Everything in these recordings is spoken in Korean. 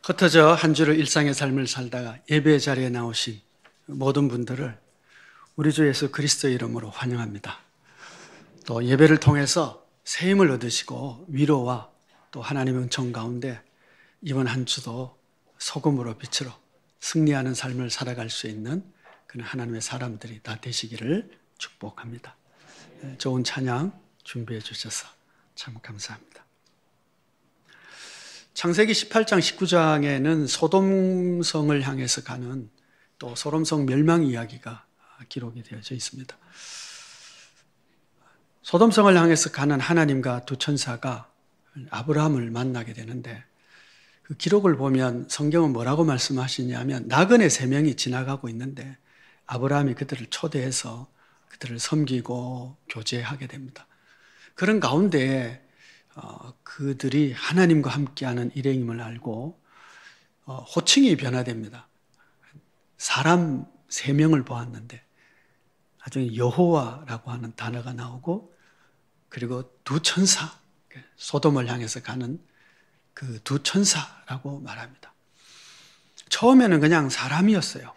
흩어져 한 주를 일상의 삶을 살다가 예배 자리에 나오신 모든 분들을 우리 주 예수 그리스도의 이름으로 환영합니다. 또 예배를 통해서 새 힘을 얻으시고 위로와 또 하나님의 은총 가운데 이번 한 주도 소금으로 빛으로 승리하는 삶을 살아갈 수 있는 그런 하나님의 사람들이 다 되시기를 축복합니다. 좋은 찬양 준비해 주셔서 참 감사합니다. 창세기 18장 19장에는 소돔성을 향해서 가는 또 소돔성 멸망 이야기가 기록이 되어져 있습니다. 소돔성을 향해서 가는 하나님과 두 천사가 아브라함을 만나게 되는데 그 기록을 보면 성경은 뭐라고 말씀하시냐면 나그네 3명이 지나가고 있는데 아브라함이 그들을 초대해서 그들을 섬기고 교제하게 됩니다. 그런 가운데 그들이 하나님과 함께하는 일행임을 알고 호칭이 변화됩니다. 사람 3명을 보았는데 나중에 여호와라고 하는 단어가 나오고 그리고 두 천사, 소돔을 향해서 가는 그 두 천사라고 말합니다. 처음에는 그냥 사람이었어요.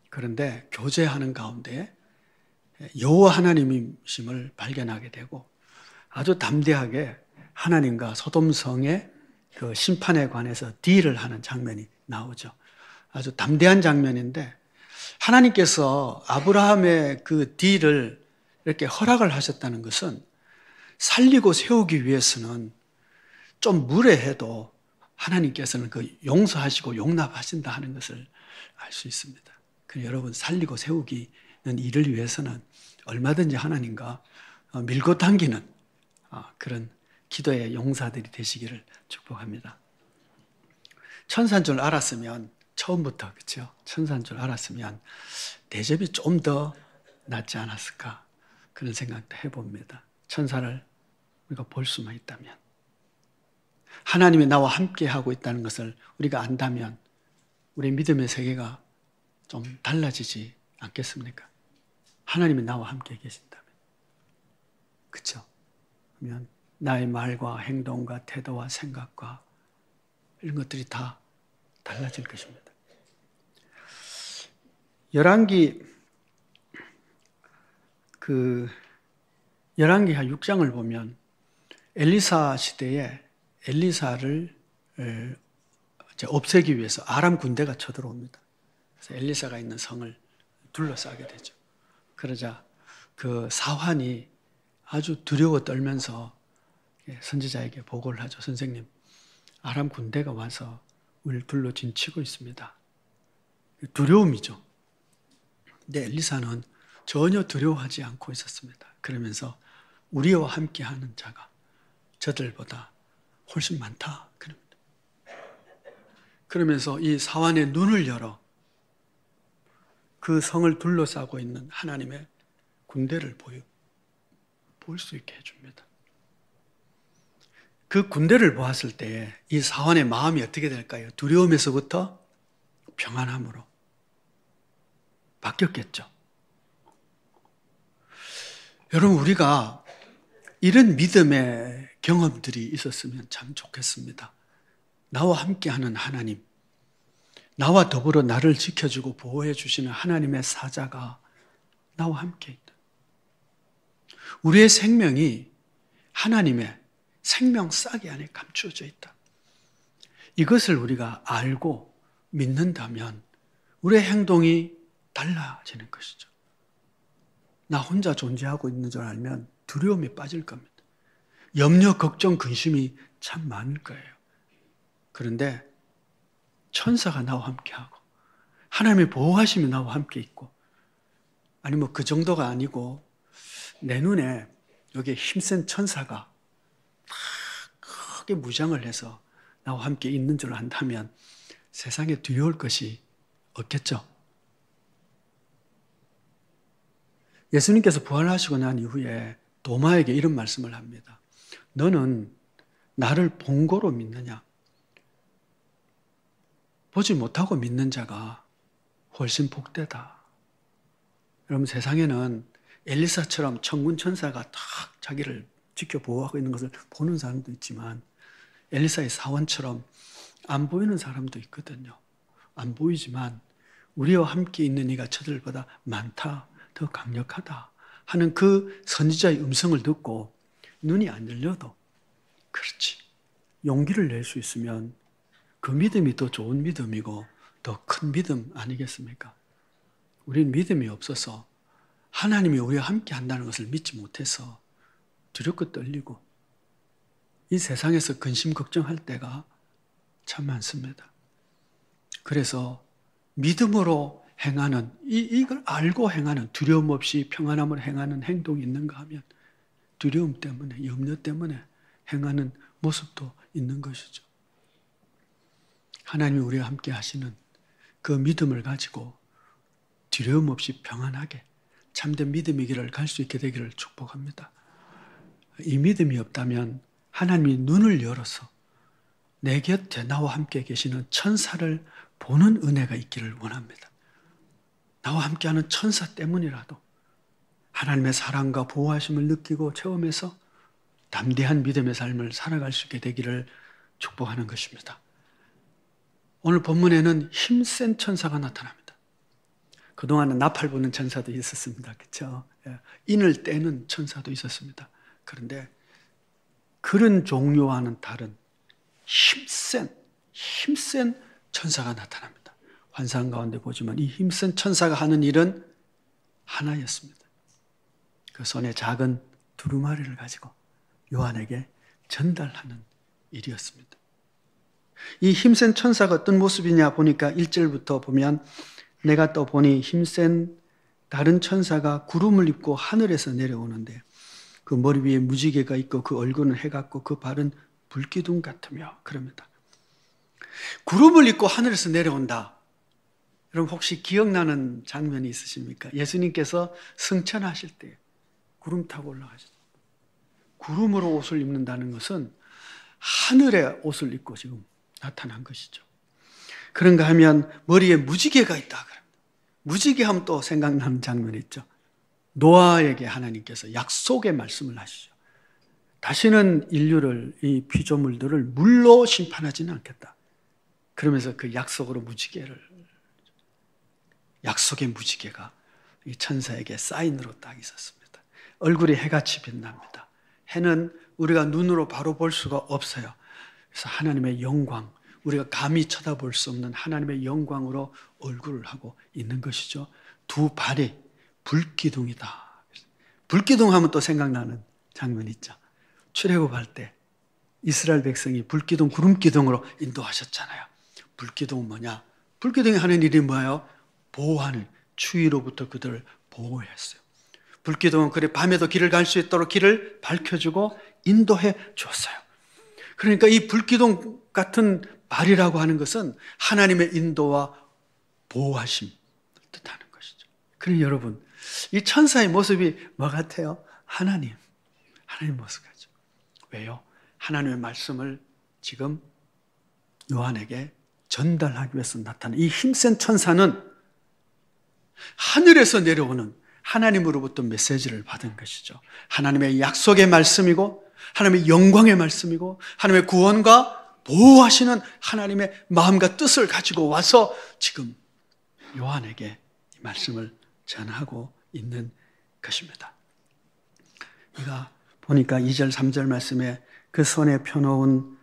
그런데 교제하는 가운데 여호와 하나님이심을 발견하게 되고 아주 담대하게 하나님과 소돔성의 그 심판에 관해서 딜을 하는 장면이 나오죠. 아주 담대한 장면인데 하나님께서 아브라함의 그 딜을 이렇게 허락을 하셨다는 것은 살리고 세우기 위해서는 좀 무례해도 하나님께서는 그 용서하시고 용납하신다 하는 것을 알 수 있습니다. 그래서 여러분 살리고 세우기는 일을 위해서는 얼마든지 하나님과 밀고 당기는 그런 기도의 용사들이 되시기를 축복합니다. 천사인 줄 알았으면 처음부터 그렇죠? 천사인 줄 알았으면 대접이 좀 더 낫지 않았을까 그런 생각도 해봅니다. 천사를 우리가 볼 수만 있다면 하나님이 나와 함께하고 있다는 것을 우리가 안다면 우리 믿음의 세계가 좀 달라지지 않겠습니까? 하나님이 나와 함께 계신다면 그렇죠? 그러면 나의 말과 행동과 태도와 생각과 이런 것들이 다 달라질 것입니다. 열왕기하 6장을 보면 엘리사 시대에 엘리사를 없애기 위해서 아람 군대가 쳐들어옵니다. 그래서 엘리사가 있는 성을 둘러싸게 되죠. 그러자 그 사환이 아주 두려워 떨면서 선지자에게 보고를 하죠. 선생님, 아람 군대가 와서 우리를 둘러 진치고 있습니다. 두려움이죠. 근데 엘리사는 전혀 두려워하지 않고 있었습니다. 그러면서 우리와 함께하는 자가 저들보다 훨씬 많다. 그럽니다. 그러면서 이 사환의 눈을 열어 그 성을 둘러싸고 있는 하나님의 군대를 볼 수 있게 해줍니다. 그 군대를 보았을 때 이 사환의 마음이 어떻게 될까요? 두려움에서부터 평안함으로 바뀌었겠죠. 여러분, 우리가 이런 믿음의 경험들이 있었으면 참 좋겠습니다. 나와 함께하는 하나님, 나와 더불어 나를 지켜주고 보호해 주시는 하나님의 사자가 나와 함께 있다. 우리의 생명이 하나님의 생명 싹이 안에 감추어져 있다. 이것을 우리가 알고 믿는다면 우리의 행동이 달라지는 것이죠. 나 혼자 존재하고 있는 줄 알면 두려움에 빠질 겁니다. 염려, 걱정, 근심이 참 많을 거예요. 그런데 천사가 나와 함께하고 하나님의 보호하심이 나와 함께 있고 아니 그 정도가 아니고 내 눈에 여기에 힘센 천사가 크게 무장을 해서 나와 함께 있는 줄 안다면 세상에 두려울 것이 없겠죠. 예수님께서 부활하시고 난 이후에 도마에게 이런 말씀을 합니다. 너는 나를 본 거로 믿느냐? 보지 못하고 믿는 자가 훨씬 복되다. 여러분, 세상에는 엘리사처럼 천군 천사가 딱 자기를 지켜 보호하고 있는 것을 보는 사람도 있지만 엘리사의 사원처럼 안 보이는 사람도 있거든요. 안 보이지만 우리와 함께 있는 이가 저들보다 많다, 더 강력하다 하는 그 선지자의 음성을 듣고 눈이 안 열려도 그렇지, 용기를 낼 수 있으면 그 믿음이 더 좋은 믿음이고 더 큰 믿음 아니겠습니까? 우리는 믿음이 없어서 하나님이 우리와 함께 한다는 것을 믿지 못해서 두렵고 떨리고 이 세상에서 근심 걱정할 때가 참 많습니다. 그래서 믿음으로 행하는, 이걸 알고 행하는, 두려움 없이 평안함을 행하는 행동이 있는가 하면 두려움 때문에, 염려 때문에 행하는 모습도 있는 것이죠. 하나님이 우리와 함께 하시는 그 믿음을 가지고 두려움 없이 평안하게 참된 믿음의 길을 갈 수 있게 되기를 축복합니다. 이 믿음이 없다면 하나님이 눈을 열어서 내 곁에 나와 함께 계시는 천사를 보는 은혜가 있기를 원합니다. 나와 함께하는 천사 때문이라도 하나님의 사랑과 보호하심을 느끼고 체험해서 담대한 믿음의 삶을 살아갈 수 있게 되기를 축복하는 것입니다. 오늘 본문에는 힘센 천사가 나타납니다. 그동안은 나팔 부는 천사도 있었습니다. 그렇죠? 인을 떼는 천사도 있었습니다. 그런데 그런 종류와는 다른 힘센 천사가 나타납니다. 환상 가운데 보지만 이 힘센 천사가 하는 일은 하나였습니다. 그 손에 작은 두루마리를 가지고 요한에게 전달하는 일이었습니다. 이 힘센 천사가 어떤 모습이냐 보니까 1절부터 보면 내가 또 보니 힘센 다른 천사가 구름을 입고 하늘에서 내려오는데 그 머리 위에 무지개가 있고 그 얼굴은 해 같고 그 발은 불기둥 같으며 그럽니다. 구름을 입고 하늘에서 내려온다. 여러분 혹시 기억나는 장면이 있으십니까? 예수님께서 승천하실 때 구름 타고 올라가셨죠. 구름으로 옷을 입는다는 것은 하늘의 옷을 입고 지금 나타난 것이죠. 그런가 하면 머리에 무지개가 있다. 무지개 하면 또 생각나는 장면이 있죠. 노아에게 하나님께서 약속의 말씀을 하시죠. 다시는 인류를, 이 피조물들을 물로 심판하지는 않겠다. 그러면서 그 약속의 무지개가 이 천사에게 사인으로 딱 있었습니다. 얼굴이 해같이 빛납니다. 해는 우리가 눈으로 바로 볼 수가 없어요. 그래서 하나님의 영광, 우리가 감히 쳐다볼 수 없는 하나님의 영광으로 얼굴을 하고 있는 것이죠. 두 발이 불기둥이다. 불기둥 하면 또 생각나는 장면이 있죠. 출애굽할 때 이스라엘 백성이 불기둥, 구름기둥으로 인도하셨잖아요. 불기둥은 뭐냐? 불기둥이 하는 일이 뭐예요? 보호하는, 추위로부터 그들을 보호했어요. 불기둥은 그래 밤에도 길을 갈 수 있도록 길을 밝혀주고 인도해 주었어요. 그러니까 이 불기둥 같은 발이라고 하는 것은 하나님의 인도와 보호하심 뜻하는 것이죠. 그러니 여러분, 이 천사의 모습이 뭐 같아요? 하나님 모습 같죠. 왜요? 하나님의 말씀을 지금 요한에게 전달하기 위해서 나타난 이 힘센 천사는 하늘에서 내려오는 하나님으로부터 메시지를 받은 것이죠. 하나님의 약속의 말씀이고 하나님의 영광의 말씀이고 하나님의 구원과 보호하시는 하나님의 마음과 뜻을 가지고 와서 지금 요한에게 이 말씀을 전하고 있는 것입니다. 우리가 보니까 2절 3절 말씀에 그 손에 펴놓인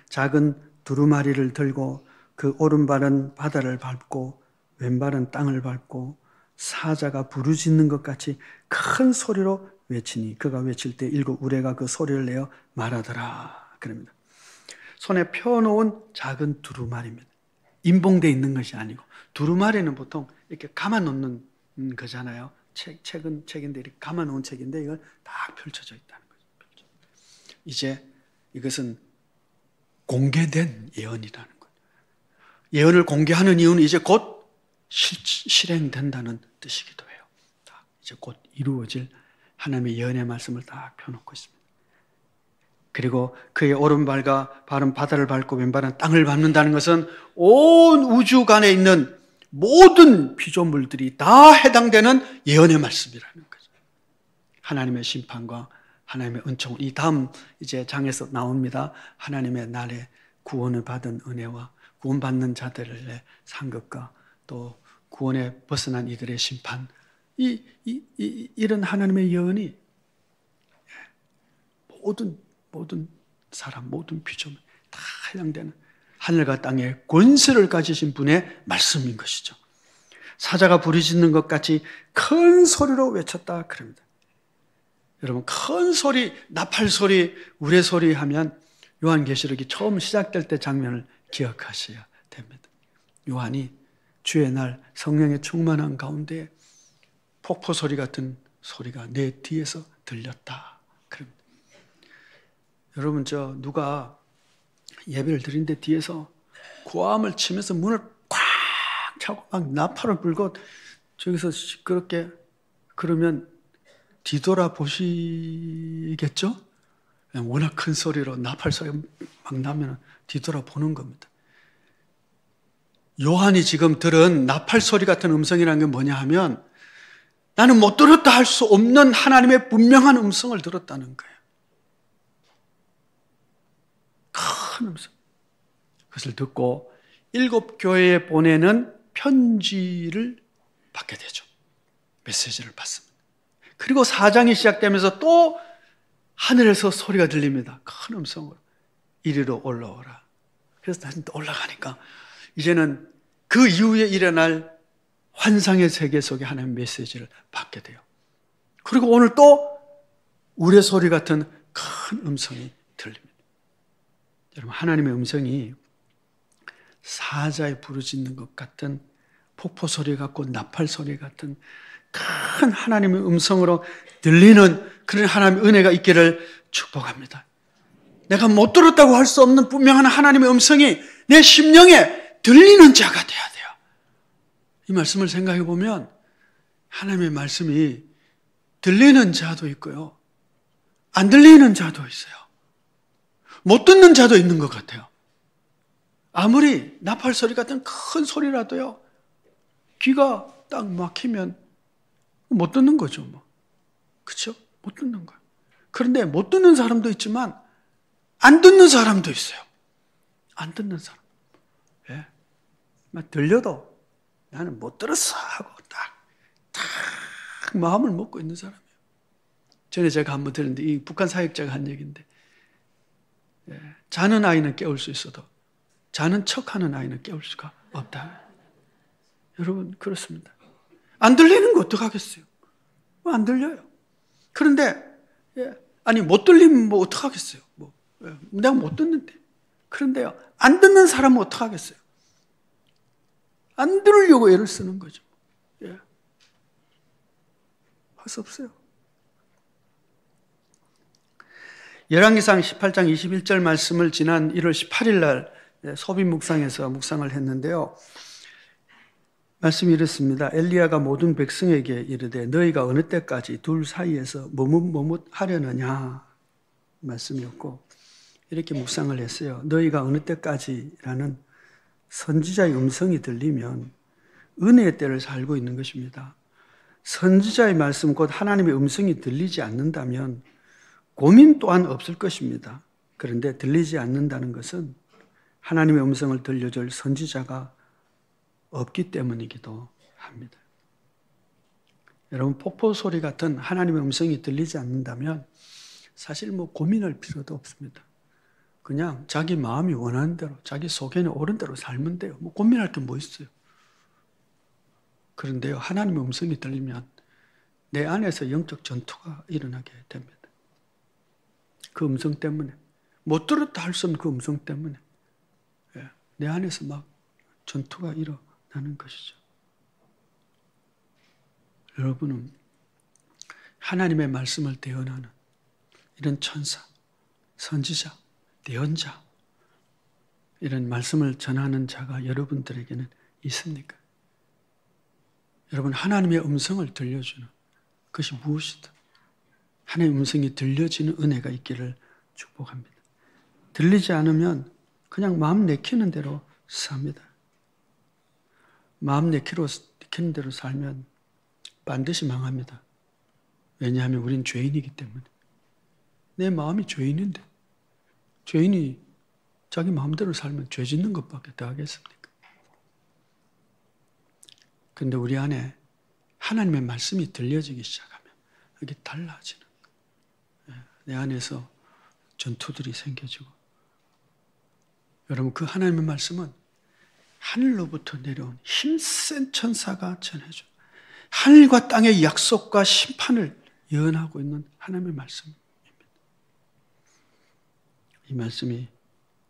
작은 두루마리를 들고 그 오른발은 바다를 밟고 왼발은 땅을 밟고 사자가 부르짖는 것 같이 큰 소리로 외치니 그가 외칠 때 일곱 우레가 그 소리를 내어 말하더라. 그럽니다. 손에 펴놓은 작은 두루마리입니다. 인봉되어 있는 것이 아니고 두루마리는 보통 이렇게 감아놓는 거잖아요. 책인데 이렇게 감아놓은 책인데 이걸 딱 펼쳐져 있다는 거죠. 이제 이것은 공개된 예언이라는 거예요. 예언을 공개하는 이유는 이제 곧 실행된다는 뜻이기도 해요. 이제 곧 이루어질 하나님의 예언의 말씀을 딱 펴놓고 있습니다. 그리고 그의 오른발과 발은 바다를 밟고 왼발은 땅을 밟는다는 것은 온 우주간에 있는 모든 피조물들이 다 해당되는 예언의 말씀이라는 거죠. 하나님의 심판과 하나님의 은총, 이 다음 이제 장에서 나옵니다. 하나님의 날에 구원을 받은 은혜와 구원받는 자들의 상급과 또 구원에 벗어난 이들의 심판, 이런 하나님의 예언이 모든 사람, 모든 피조물 다 해당되는 하늘과 땅의 권세를 가지신 분의 말씀인 것이죠. 사자가 부르짖는 것 같이 큰 소리로 외쳤다 그럽니다. 여러분, 큰 소리, 나팔 소리, 우레 소리 하면 요한계시록이 처음 시작될 때 장면을 기억하셔야 됩니다. 요한이 주의 날 성령의 충만한 가운데 폭포 소리 같은 소리가 내 뒤에서 들렸다 그럽니다. 여러분, 누가 예배를 드리는데 뒤에서 고함을 치면서 문을 꽉 차고 막 나팔을 불고 저기서 시끄럽게 그러면 뒤돌아 보시겠죠? 워낙 큰 소리로 나팔 소리가 막 나면 뒤돌아 보는 겁니다. 요한이 지금 들은 나팔 소리 같은 음성이라는 게 뭐냐 하면 나는 못 들었다 할 수 없는 하나님의 분명한 음성을 들었다는 거예요. 큰 음성. 그것을 듣고 7 교회에 보내는 편지를 받게 되죠. 메시지를 받습니다. 그리고 4장이 시작되면서 또 하늘에서 소리가 들립니다. 큰 음성으로. 이리로 올라오라. 그래서 다시 또 올라가니까 이제는 그 이후에 일어날 환상의 세계 속에 하나님의 메시지를 받게 돼요. 그리고 오늘 또 우레 소리 같은 큰 음성이 들립니다. 여러분, 하나님의 음성이 사자의 부르짖는 것 같은 폭포 소리 같고 나팔 소리 같은 큰 하나님의 음성으로 들리는 그런 하나님의 은혜가 있기를 축복합니다. 내가 못 들었다고 할 수 없는 분명한 하나님의 음성이 내 심령에 들리는 자가 돼야 돼요. 이 말씀을 생각해 보면 하나님의 말씀이 들리는 자도 있고요, 안 들리는 자도 있어요. 못 듣는 자도 있는 것 같아요. 아무리 나팔 소리 같은 큰 소리라도요, 귀가 딱 막히면 못 듣는 거죠, 뭐. 그렇죠? 못 듣는 거예요. 그런데 못 듣는 사람도 있지만 안 듣는 사람도 있어요. 안 듣는 사람. 예. 막 들려도 나는 못 들었어 하고 딱 마음을 먹고 있는 사람이에요. 전에 제가 한번 들었는데 이 북한 사역자가 한 얘기인데, 예. 자는 아이는 깨울 수 있어도 자는 척하는 아이는 깨울 수가 없다. 여러분, 그렇습니다. 안 들리는 거 어떡하겠어요? 안 들려요. 그런데 아니 못 들리면 뭐 어떡하겠어요? 내가 못 듣는데. 그런데요, 안 듣는 사람은 어떡하겠어요? 안 들으려고 애를 쓰는 거죠. 할 수 없어요. 열왕기상 18장 21절 말씀을 지난 1월 18일 날 소비 묵상에서 묵상을 했는데요. 말씀이 이렇습니다. 엘리야가 모든 백성에게 이르되 너희가 어느 때까지 둘 사이에서 머뭇하려느냐 말씀이었고, 이렇게 묵상을 했어요. 너희가 어느 때까지라는 선지자의 음성이 들리면 은혜의 때를 살고 있는 것입니다. 선지자의 말씀 곧 하나님의 음성이 들리지 않는다면 고민 또한 없을 것입니다. 그런데 들리지 않는다는 것은 하나님의 음성을 들려줄 선지자가 없기 때문이기도 합니다. 여러분, 폭포 소리 같은 하나님의 음성이 들리지 않는다면 사실 고민할 필요도 없습니다. 그냥 자기 마음이 원하는 대로, 자기 속에는 옳은 대로 살면 돼요. 고민할 게 뭐 있어요? 그런데요, 하나님의 음성이 들리면 내 안에서 영적 전투가 일어나게 됩니다. 그 음성 때문에, 못 들었다 할 수 없는 그 음성 때문에 내 안에서 막 전투가 일어나는 것이죠. 여러분은 하나님의 말씀을 대언하는 이런 천사, 선지자, 대언자, 이런 말씀을 전하는 자가 여러분들에게는 있습니까? 여러분, 하나님의 음성을 들려주는 것이 무엇이든 하나님의 음성이 들려지는 은혜가 있기를 축복합니다. 들리지 않으면 그냥 마음 내키는 대로 삽니다. 마음 내키는 대로 살면 반드시 망합니다. 왜냐하면 우린 죄인이기 때문에. 내 마음이 죄인인데 죄인이 자기 마음대로 살면 죄 짓는 것밖에 더 하겠습니까? 근데 우리 안에 하나님의 말씀이 들려지기 시작하면 이게 달라지는 거예요. 내 안에서 전투들이 생겨지고, 여러분 그 하나님의 말씀은 하늘로부터 내려온 힘센 천사가 전해줘 하늘과 땅의 약속과 심판을 예언하고 있는 하나님의 말씀입니다. 이 말씀이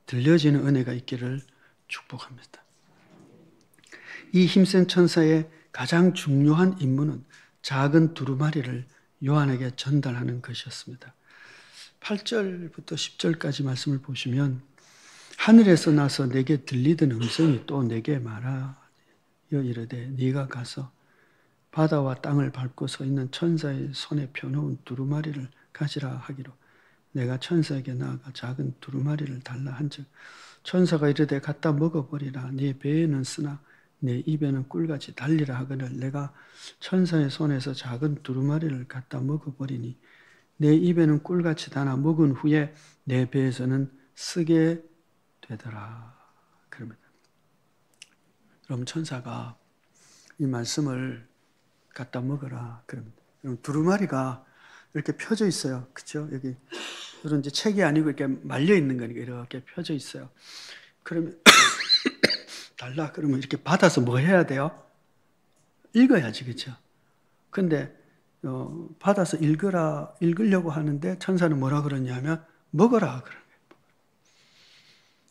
들려지는 은혜가 있기를 축복합니다. 이 힘센 천사의 가장 중요한 임무는 작은 두루마리를 요한에게 전달하는 것이었습니다. 8절부터 10절까지 말씀을 보시면 하늘에서 나서 내게 들리던 음성이 또 내게 말하여 이르되 네가 가서 바다와 땅을 밟고 서 있는 천사의 손에 펴놓은 두루마리를 가지라 하기로 내가 천사에게 나아가 작은 두루마리를 달라 한즉 천사가 이르되 갖다 먹어버리라 네 배에는 쓰나 내 입에는 꿀같이 달리라 하거늘 내가 천사의 손에서 작은 두루마리를 갖다 먹어버리니 내 입에는 꿀같이 달아 먹은 후에 내 배에서는 쓰게 되더라. 그럽니다. 그럼 천사가 이 말씀을 갖다 먹어라. 그럽니다. 그럼 두루마리가 이렇게 펴져 있어요. 그렇죠? 여기 이런 이제 책이 아니고 이렇게 말려 있는 거니까 이렇게 펴져 있어요. 그러면 달라 그러면 이렇게 받아서 뭐 해야 돼요? 읽어야지, 그렇죠? 근데 받아서 읽으려고 하는데 천사는 뭐라 그러냐면 먹어라 그러는 거예요.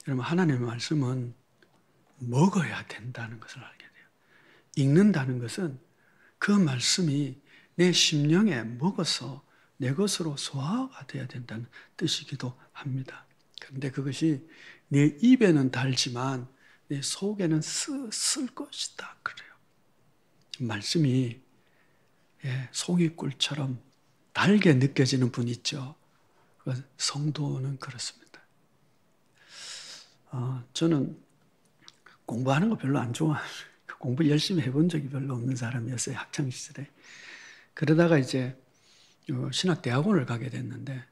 그러면 하나님의 말씀은 먹어야 된다는 것을 알게 돼요. 읽는다는 것은 그 말씀이 내 심령에 먹어서 내 것으로 소화가 돼야 된다는 뜻이기도 합니다. 그런데 그것이 내 입에는 달지만 내 속에는 쓸 것이다 그래요. 말씀이 속이 꿀처럼 달게 느껴지는 분 있죠. 성도는 그렇습니다. 저는 공부하는 거 별로 안 좋아해요. 공부 열심히 해본 적이 별로 없는 사람이었어요. 학창시절에. 그러다가 이제 신학대학원을 가게 됐는데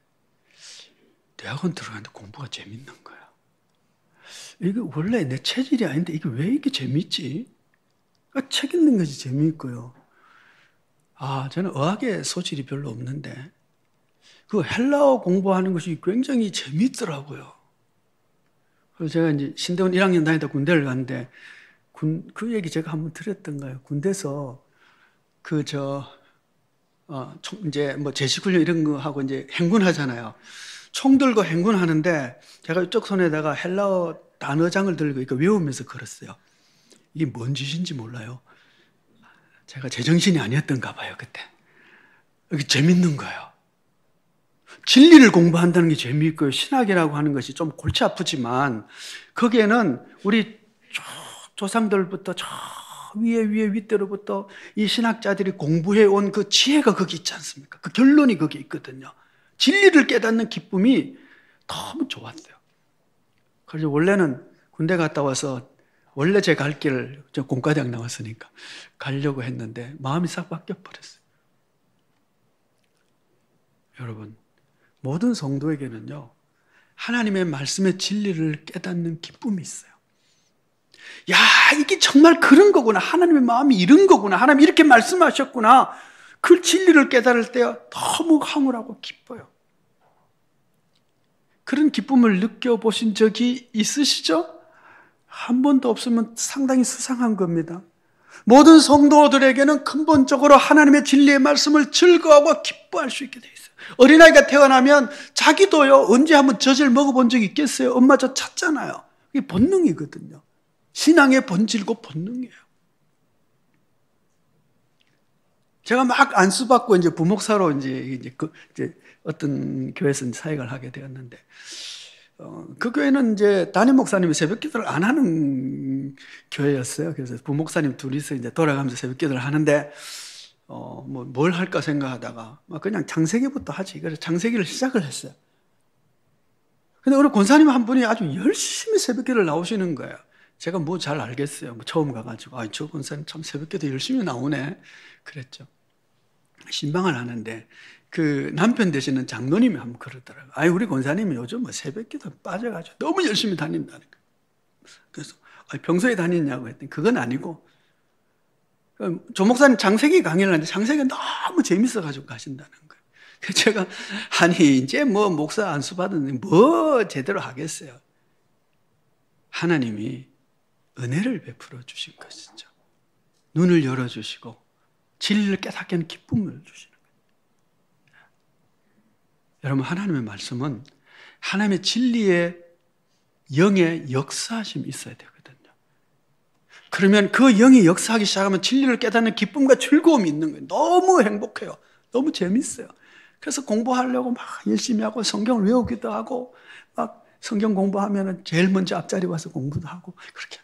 대학원 들어갔는데 공부가 재밌는 거야. 이게 원래 내 체질이 아닌데 이게 왜 이렇게 재밌지? 책 읽는 것이 재미있고요. 저는 의학에 소질이 별로 없는데 그 헬라어 공부하는 것이 굉장히 재미있더라고요. 그래서 제가 이제 신대원 1학년 다니다 군대를 갔는데 그 얘기 제가 한번 드렸던가요? 군대에서 이제 뭐 제식훈련 이런 거 하고 이제 행군하잖아요. 총 들고 행군하는데 제가 이쪽 손에다가 헬라어 단어장을 들고 이렇게 외우면서 걸었어요. 이게 뭔 짓인지 몰라요. 제가 제정신이 아니었던가 봐요, 그때. 이게 재밌는 거예요. 진리를 공부한다는 게 재미있고요. 신학이라고 하는 것이 좀 골치 아프지만 거기에는 우리 조상들부터 저 위에 윗대로부터 이 신학자들이 공부해온 그 지혜가 거기 있지 않습니까? 그 결론이 거기 있거든요. 진리를 깨닫는 기쁨이 너무 좋았어요. 그래서 원래는 군대 갔다 와서 원래 제 갈 길을 저 공과대학 나왔으니까 가려고 했는데 마음이 싹 바뀌어버렸어요. 여러분, 모든 성도에게는요, 하나님의 말씀의 진리를 깨닫는 기쁨이 있어요. 야, 이게 정말 그런 거구나. 하나님의 마음이 이런 거구나. 하나님 이렇게 말씀하셨구나. 그 진리를 깨달을 때 너무 황홀하고 기뻐요. 그런 기쁨을 느껴보신 적이 있으시죠? 한 번도 없으면 상당히 수상한 겁니다. 모든 성도들에게는 근본적으로 하나님의 진리의 말씀을 즐거워하고 기뻐할 수 있게 돼 있어요. 어린아이가 태어나면 자기도요, 언제 한번 젖을 먹어본 적이 있겠어요? 엄마 젖 찾잖아요. 이게 본능이거든요. 신앙의 본질고 본능이에요. 제가 막 안수받고 이제 부목사로 이제 어떤 교회에서 사역을 하게 되었는데, 그 교회는 이제 담임 목사님이 새벽 기도를 안 하는 교회였어요. 그래서 부목사님 둘이서 이제 돌아가면서 새벽 기도를 하는데, 뭘 할까 생각하다가, 그냥 창세기부터 하지. 그래서 창세기를 시작을 했어요. 근데 어느 권사님 한 분이 아주 열심히 새벽 기도를 나오시는 거예요. 제가 뭐 잘 알겠어요. 처음 가가지고, 저 권사님 참 새벽 기도 열심히 나오네. 그랬죠. 신방을 하는데, 그 남편 되시는 장로님이 한번 그러더라고요. 아니, 우리 권사님이 요즘 뭐 새벽기도 빠져가지고 너무 열심히 다닌다는 거예요. 그래서 평소에 다니냐고 했더니 그건 아니고 조 목사님 장세기 강의를 하는데 장세기가 너무 재밌어가지고 가신다는 거예요. 그래서 제가 아니 이제 뭐 목사 안수 받았는데 뭐 제대로 하겠어요. 하나님이 은혜를 베풀어 주신 것이죠. 눈을 열어주시고 진리를 깨닫게 하는 기쁨을 주시는 거예요. 여러분, 하나님의 말씀은 하나님의 진리의 영의 역사심이 있어야 되거든요. 그러면 그 영이 역사하기 시작하면 진리를 깨닫는 기쁨과 즐거움이 있는 거예요. 너무 행복해요. 너무 재밌어요. 그래서 공부하려고 막 열심히 하고 성경을 외우기도 하고 막 성경 공부하면 제일 먼저 앞자리 와서 공부도 하고 그렇게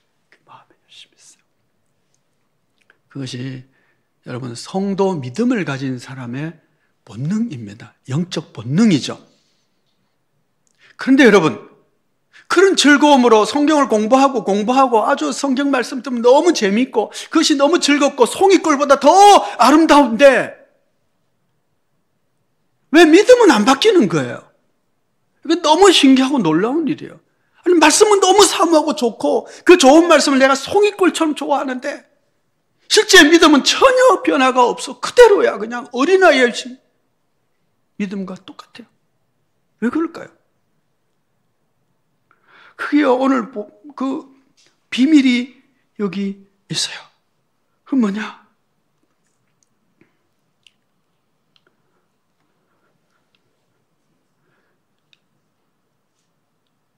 마음에 열심히 있어요. 그것이 여러분 성도 믿음을 가진 사람의 본능입니다. 영적 본능이죠. 그런데 여러분, 그런 즐거움으로 성경을 공부하고 아주 성경 말씀 듣면 너무 재밌고 그것이 너무 즐겁고 송이꿀보다 더 아름다운데 왜 믿음은 안 바뀌는 거예요? 이게 너무 신기하고 놀라운 일이에요. 아니, 말씀은 너무 사모하고 좋고 그 좋은 말씀을 내가 송이꿀처럼 좋아하는데 실제 믿음은 전혀 변화가 없어. 그대로야. 그냥 어린아이의 믿음과 똑같아요. 왜 그럴까요? 그게 오늘 그 비밀이 여기 있어요. 그건 뭐냐?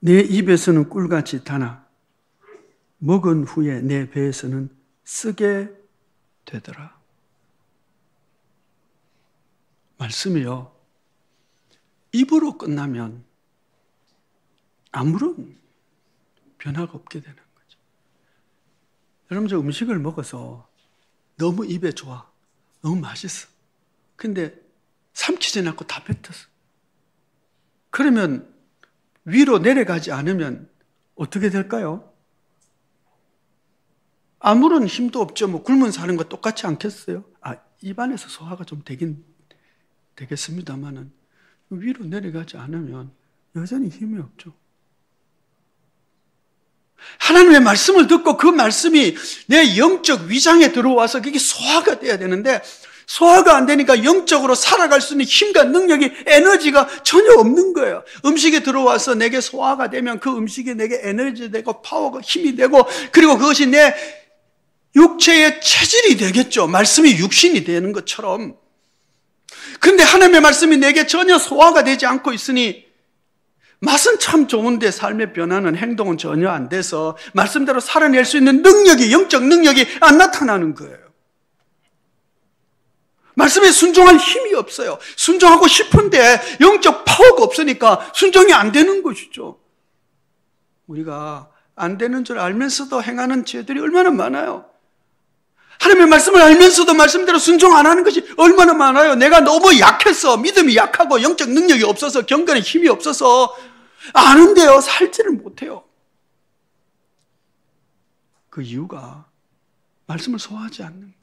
내 입에서는 꿀같이 타나 먹은 후에 내 배에서는 쓰게 되더라. 말씀이요, 입으로 끝나면 아무런 변화가 없게 되는 거죠. 여러분, 저 음식을 먹어서 너무 입에 좋아, 너무 맛있어. 근데 삼키지 않고 다 뱉었어. 그러면 위로 내려가지 않으면 어떻게 될까요? 아무런 힘도 없죠. 뭐 굶은 사는 거 똑같지 않겠어요? 입안에서 소화가 좀 되겠습니다만은 위로 내려가지 않으면 여전히 힘이 없죠. 하나님의 말씀을 듣고 그 말씀이 내 영적 위장에 들어와서 그게 소화가 돼야 되는데 소화가 안 되니까 영적으로 살아갈 수 있는 힘과 능력이, 에너지가 전혀 없는 거예요. 음식이 들어와서 내게 소화가 되면 그 음식이 내게 에너지 되고 파워가 힘이 되고 그리고 그것이 내 육체의 체질이 되겠죠. 말씀이 육신이 되는 것처럼. 근데 하나님의 말씀이 내게 전혀 소화가 되지 않고 있으니 맛은 참 좋은데 삶의 변화는, 행동은 전혀 안 돼서 말씀대로 살아낼 수 있는 능력이, 영적 능력이 안 나타나는 거예요. 말씀에 순종할 힘이 없어요. 순종하고 싶은데 영적 파워가 없으니까 순종이 안 되는 것이죠. 우리가 안 되는 줄 알면서도 행하는 죄들이 얼마나 많아요. 하나님의 말씀을 알면서도 말씀대로 순종 안 하는 것이 얼마나 많아요. 내가 너무 약해서, 믿음이 약하고 영적 능력이 없어서, 경건에 힘이 없어서 아는데요, 살지를 못해요. 그 이유가 말씀을 소화하지 않는 거예요.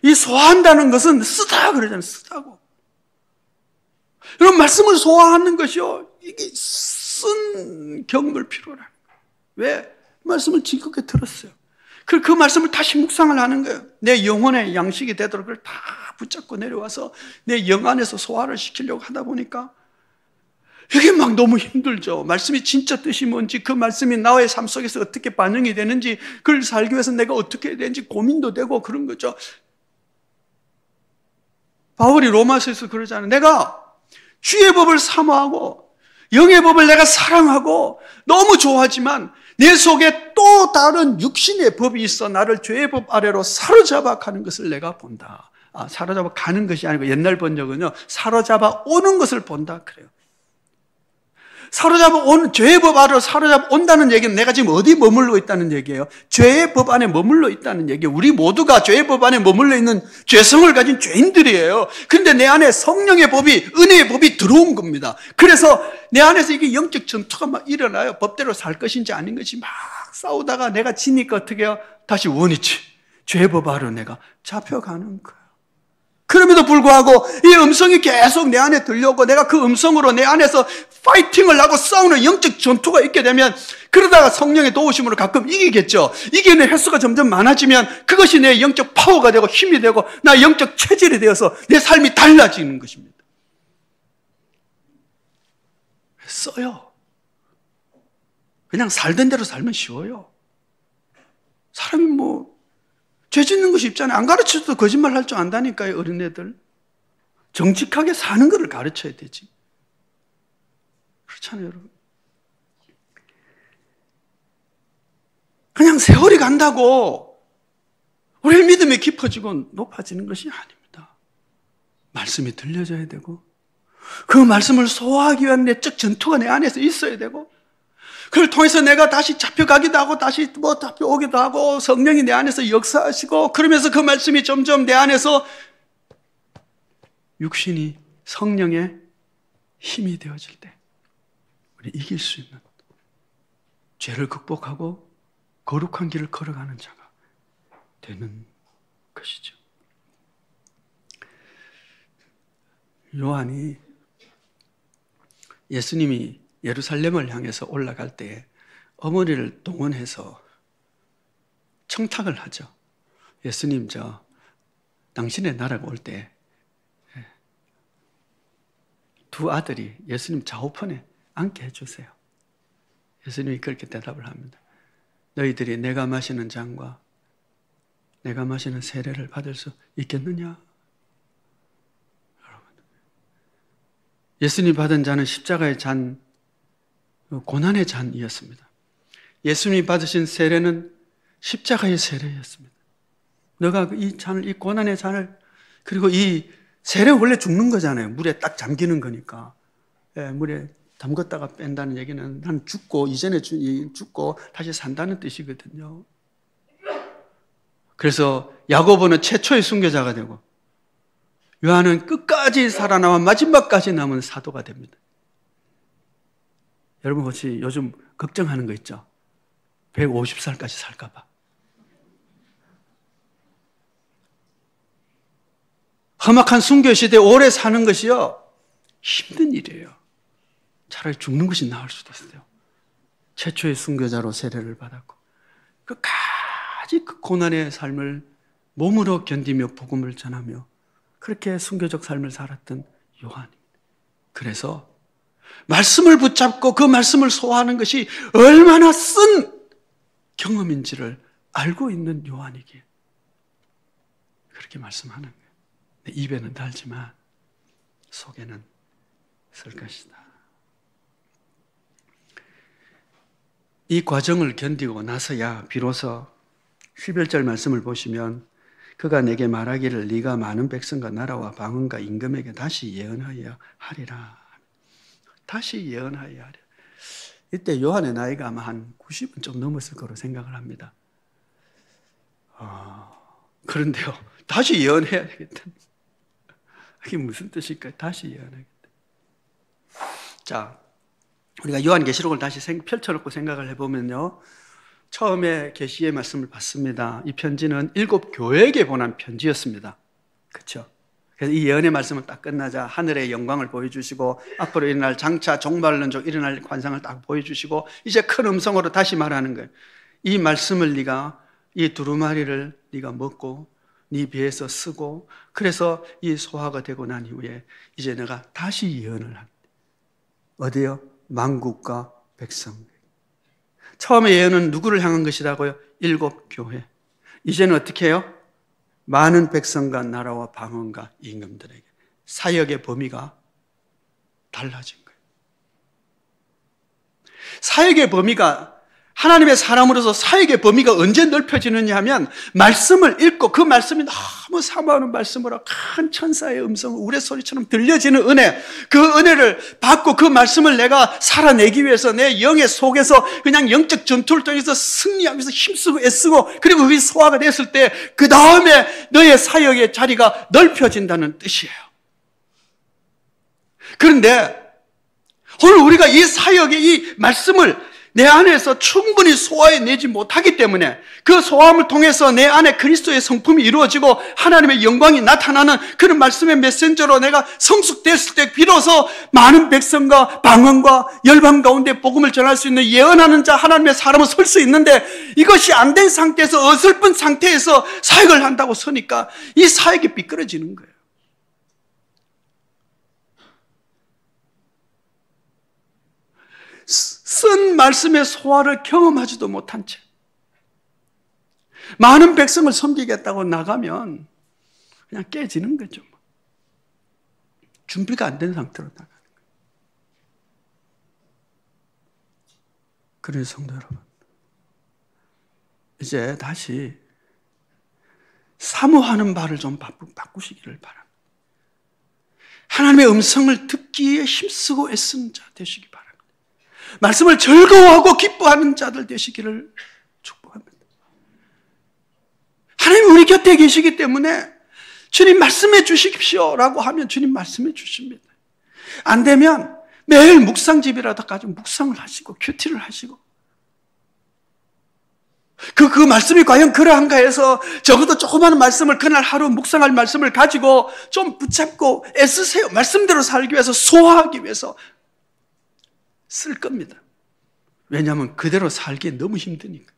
이 소화한다는 것은 쓰다 그러잖아요. 쓰다고. 여러분, 말씀을 소화하는 것이요, 이게 쓴 경험을 필요로 하는 거예요. 왜? 말씀을 즐겁게 들었어요. 그 말씀을 다시 묵상을 하는 거예요. 내 영혼의 양식이 되도록 그걸 다 붙잡고 내려와서 내 영 안에서 소화를 시키려고 하다 보니까 이게 막 너무 힘들죠. 말씀이 진짜 뜻이 뭔지, 그 말씀이 나의 삶 속에서 어떻게 반영이 되는지, 그걸 살기 위해서 내가 어떻게 해야 되는지 고민도 되고 그런 거죠. 바울이 로마서에서 그러잖아요. 내가 주의 법을 사모하고 영의 법을 내가 사랑하고 너무 좋아하지만 내 속에 또 다른 육신의 법이 있어 나를 죄의 법 아래로 사로잡아 가는 것을 내가 본다. 사로잡아 가는 것이 아니고 옛날 번역은요, 사로잡아 오는 것을 본다 그래요. 죄의 법 아래로 사로잡아 온다는 얘기는 내가 지금 어디 머물러 있다는 얘기예요? 죄의 법 안에 머물러 있다는 얘기예요. 우리 모두가 죄의 법 안에 머물러 있는 죄성을 가진 죄인들이에요. 그런데 내 안에 성령의 법이, 은혜의 법이 들어온 겁니다. 그래서 내 안에서 이게 영적 전투가 막 일어나요. 법대로 살 것인지 아닌 것이 막 싸우다가 내가 지니까 어떻게 해요? 다시 원위치, 죄의 법 아래로 내가 잡혀가는 거예요. 그럼에도 불구하고 이 음성이 계속 내 안에 들려오고 내가 그 음성으로 내 안에서 파이팅을 하고 싸우는 영적 전투가 있게 되면 그러다가 성령의 도우심으로 가끔 이기겠죠. 이기는 횟수가 점점 많아지면 그것이 내 영적 파워가 되고 힘이 되고 나 영적 체질이 되어서 내 삶이 달라지는 것입니다. 써요. 그냥 살던 대로 살면 쉬워요. 사람이 죄 짓는 것이 쉽잖아요. 안 가르쳐도 거짓말 할 줄 안다니까요, 어린애들. 정직하게 사는 것을 가르쳐야 되지. 그렇잖아요, 여러분. 그냥 세월이 간다고 우리의 믿음이 깊어지고 높아지는 것이 아닙니다. 말씀이 들려져야 되고 그 말씀을 소화하기 위한 내적 전투가 내 안에서 있어야 되고 그걸 통해서 내가 다시 잡혀가기도 하고 다시 잡혀오기도 하고 성령이 내 안에서 역사하시고 그러면서 그 말씀이 점점 내 안에서 육신이 성령의 힘이 되어질 때 우리 이길 수 있는 죄를 극복하고 거룩한 길을 걸어가는 자가 되는 것이죠. 요한이 예수님이 예루살렘을 향해서 올라갈 때 어머니를 동원해서 청탁을 하죠. 예수님, 당신의 나라가 올 때 두 아들이 예수님 좌우편에 앉게 해주세요. 예수님이 그렇게 대답을 합니다. 너희들이 내가 마시는 잔과 내가 마시는 세례를 받을 수 있겠느냐? 여러분, 예수님이 받은 잔은 십자가의 잔, 고난의 잔이었습니다. 예수님이 받으신 세례는 십자가의 세례였습니다. 너가 이 잔을, 이 고난의 잔을, 그리고 이 세례는 원래 죽는 거잖아요. 물에 딱 잠기는 거니까. 물에 담갔다가 뺀다는 얘기는 난 죽고, 이전에 죽고 다시 산다는 뜻이거든요. 그래서 야고보는 최초의 순교자가 되고, 요한은 끝까지 살아남아 마지막까지 남은 사도가 됩니다. 여러분 혹시 요즘 걱정하는 거 있죠? 150살까지 살까 봐. 험악한 순교 시대에 오래 사는 것이요, 힘든 일이에요. 차라리 죽는 것이 나을 수도 있어요. 최초의 순교자로 세례를 받았고 끝까지 그 고난의 삶을 몸으로 견디며 복음을 전하며 그렇게 순교적 삶을 살았던 요한입니다. 그래서 말씀을 붙잡고 그 말씀을 소화하는 것이 얼마나 쓴 경험인지를 알고 있는 요한이기에 그렇게 말씀하는 거예요. 입에는 달지만 속에는 쓸 것이다. 이 과정을 견디고 나서야 비로소 11절 말씀을 보시면 그가 내게 말하기를 네가 많은 백성과 나라와 방언과 임금에게 다시 예언하여 하리라. 다시 예언하여 하리라. 이때 요한의 나이가 아마 한 90은 좀 넘었을 거로 생각을 합니다. 그런데요, 다시 예언해야 되겠다. 이게 무슨 뜻일까요? 다시 예언하겠다. 자, 우리가 요한계시록을 다시 펼쳐놓고 생각을 해보면요, 처음에 계시의 말씀을 받습니다. 이 편지는 7 교회에게 보낸 편지였습니다. 그렇죠? 그래서 이 예언의 말씀은 딱 끝나자 하늘의 영광을 보여주시고 앞으로 일어날 장차 종말론 중 일어날 관상을 딱 보여주시고 이제 큰 음성으로 다시 말하는 거예요. 이 말씀을 네가, 이 두루마리를 네가 먹고 네 배에서 쓰고, 그래서 이 소화가 되고 난 이후에 이제 내가 다시 예언을 합니다. 어디요? 만국과 백성. 처음에 예언은 누구를 향한 것이라고요? 7 교회. 이제는 어떻게 해요? 많은 백성과 나라와 방언과 임금들에게. 사역의 범위가 달라진 거예요. 사역의 범위가, 하나님의 사람으로서 사역의 범위가 언제 넓혀지느냐 하면 말씀을 읽고 그 말씀이 너무 사모하는 말씀으로 큰 천사의 음성, 우레소리처럼 들려지는 은혜, 그 은혜를 받고 그 말씀을 내가 살아내기 위해서 내 영의 속에서 그냥 영적 전투를 통해서 승리하기 위해서 힘쓰고 애쓰고, 그리고 그게 소화가 됐을 때 그 다음에 너의 사역의 자리가 넓혀진다는 뜻이에요. 그런데 오늘 우리가 이 사역의 이 말씀을 내 안에서 충분히 소화해내지 못하기 때문에 그 소화함을 통해서 내 안에 그리스도의 성품이 이루어지고 하나님의 영광이 나타나는 그런 말씀의 메신저로 내가 성숙됐을 때 비로소 많은 백성과 방언과 열방 가운데 복음을 전할 수 있는 예언하는 자 하나님의 사람은 설 수 있는데, 이것이 안 된 상태에서 어설픈 상태에서 사역을 한다고 서니까 이 사역이 삐뚤어지는 거예요. 쓴 말씀의 소화를 경험하지도 못한 채 많은 백성을 섬기겠다고 나가면 그냥 깨지는 거죠. 준비가 안 된 상태로 나가는 거예요. 그래서 성도 여러분, 이제 다시 사모하는 바를 좀 바꾸시기를 바랍니다. 하나님의 음성을 듣기에 힘쓰고 애쓰는 자 되시기 바랍니다. 말씀을 즐거워하고 기뻐하는 자들 되시기를 축복합니다. 하나님 우리 곁에 계시기 때문에 주님 말씀해 주십시오라고 하면 주님 말씀해 주십니다. 안 되면 매일 묵상집이라도 가지고 묵상을 하시고 큐티를 하시고 그 말씀이 과연 그러한가 해서 적어도 조그마한 말씀을 그날 하루 묵상할 말씀을 가지고 좀 붙잡고 애쓰세요. 말씀대로 살기 위해서, 소화하기 위해서 쓸 겁니다. 왜냐하면 그대로 살기에 너무 힘드니까.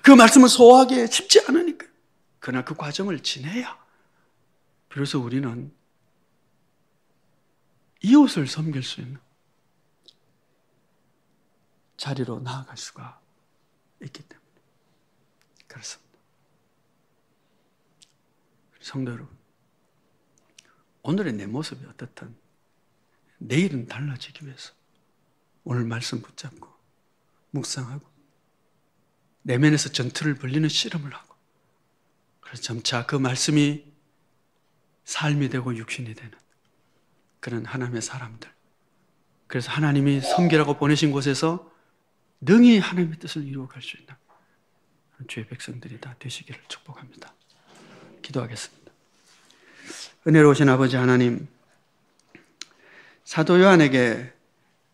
그 말씀을 소화하기 쉽지 않으니까. 그러나 그 과정을 지내야 비로소 우리는 이웃을 섬길 수 있는 자리로 나아갈 수가 있기 때문에 그렇습니다. 성도 여러분, 오늘의 내 모습이 어떻든 내일은 달라지기 위해서 오늘 말씀 붙잡고 묵상하고 내면에서 전투를 벌리는 씨름을 하고, 그래서 점차 그 말씀이 삶이 되고 육신이 되는 그런 하나님의 사람들, 그래서 하나님이 섬기라고 보내신 곳에서 능히 하나님의 뜻을 이루어갈 수 있는 주의 백성들이 다 되시기를 축복합니다. 기도하겠습니다. 은혜로우신 아버지 하나님, 사도 요한에게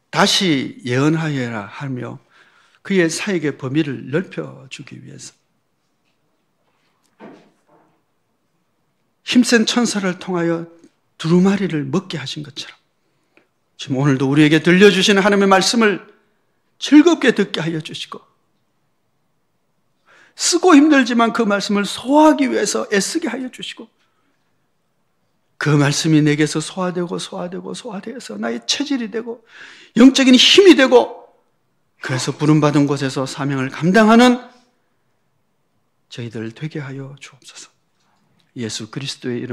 다시 예언하여라 하며 그의 사역의 범위를 넓혀주기 위해서 힘센 천사를 통하여 두루마리를 먹게 하신 것처럼 지금 오늘도 우리에게 들려주시는 하나님의 말씀을 즐겁게 듣게 하여 주시고, 쓰고 힘들지만 그 말씀을 소화하기 위해서 애쓰게 하여 주시고, 그 말씀이 내게서 소화되어서 나의 체질이 되고 영적인 힘이 되고, 그래서 부름받은 곳에서 사명을 감당하는 저희들 되게 하여 주옵소서. 예수 그리스도의 이름